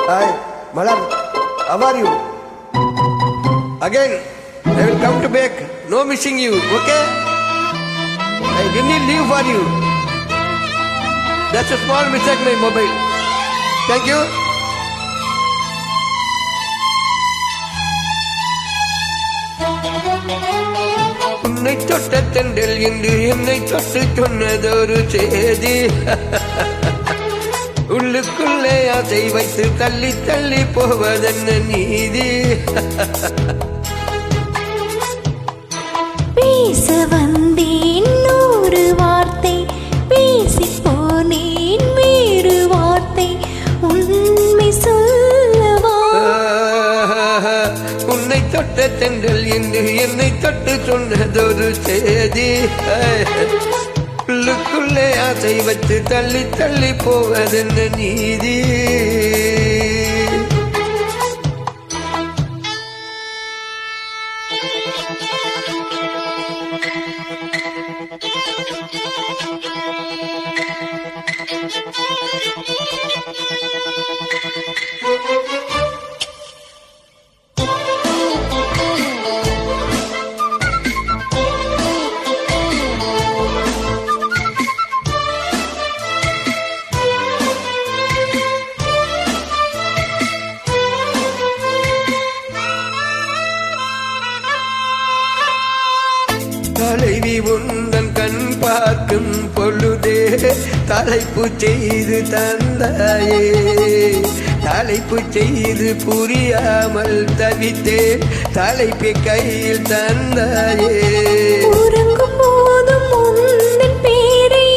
Hi, Malar, how are you? Again, I will come to back. No missing you, okay? I didn't leave for you. That's a small mistake, my mobile. Thank you. உன்னை தொட்ட தென்றல் என்று என்னை தொட்டு சொன்னதொரு செய்தி உள்ளுக்குள்ளே ஆசை வைத்து தள்ளி தள்ளி போவதென்ன நீதி பேச வந்தேன் நூறு வார்த்தை பேசி போனேன் வேறு வார்த்தை உண்மை சொல்லவா உன்னை தொட்ட தென்றல் என்று என்னை தொட்டு சொன்னதொரு செய்தி உள்ளுக்குள்ளே ஆசை வச்சு தள்ளி தள்ளி போவதென்ன நீதி தலைவி உந்தன் கண் பார்க்கும் பொழுதே தலைப்பு செய்து தந்தாயே தலைப்பு செய்து புரியாமல் தவித்தேன் தலைப்பை கையில் தந்தாயே உறங்கும் போதும் உந்தன் பேரை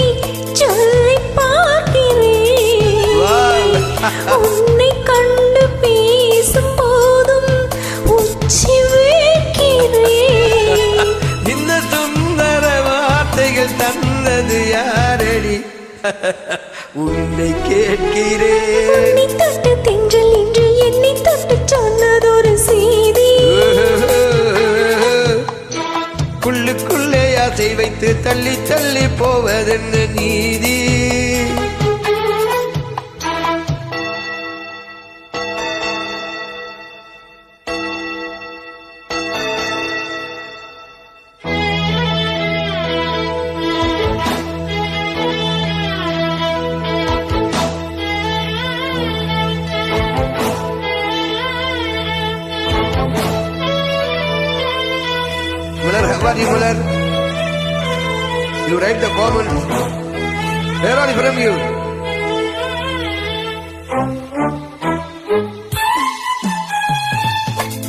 சொல்லி பார்க்கிறேன் உன்னை கண்டு பேசும் போதும் உச்சி வைக்கிறேன் இந்த சுந்தர வார்த்தைகள் தந்தது யாரடி உன்னை கேட்கிறேன் உன்னை தொட்டு தென்றல் என்று என்னை தொட்டு சொன்னதொரு செய்தி உள்ளுக்குள்ளே ஆசை வைத்து தள்ளி தள்ளி போவதென்ன நீதி Muller, how are you, Muller? You write the comments. Where are you from you?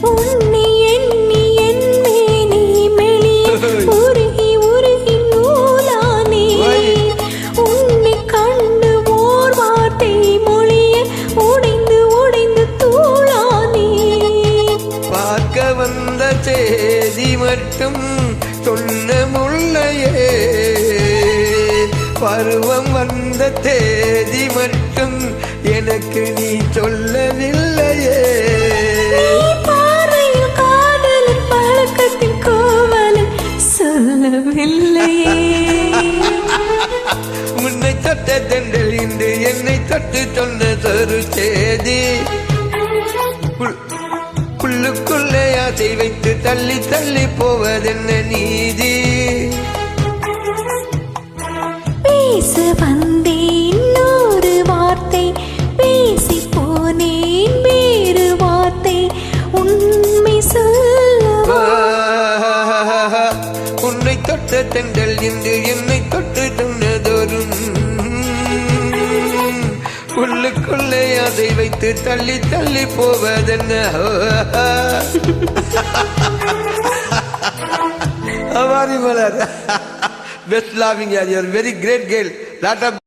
உன்னை எண்ணி என்னை நீ மெளிய உருகி உருகி நூலானே உன்னை கண்டு ஓர் வார்த்தை மொழிய உடைந்து உடைந்து தூளானே பார்க்க வந்த செய்தி மட்டும் சொன்ன முள்ளையே பருவம் வந்த தேதி மட்டும் எனக்கு நீ சொல்லவில்லையே பார்வையில் காதலின் பழக்கத்தின் கோவலும் சொல்லவில்லையே உன்னை தொட்ட தென்றல் என்று என்னை தொட்டு சொன்னதொரு செய்தி உள்ளுக்குள்ளே ஆசை வைத்து தள்ளி தள்ளி போவதென்ன நீதி பேச வந்தேன் நூறு வார்த்தை பேசி போனேன் வேறு வார்த்தை உண்மை சொல்லவா உன்னை தொட்ட தென்றல் என்று என்னை தொட்டு சொன்னதொரு உள்ளுக்குள்ளே அதை வைத்து தள்ளி தள்ளி போவதென்ன How are you, Malar? Best laughing, you are very great girl. Lot of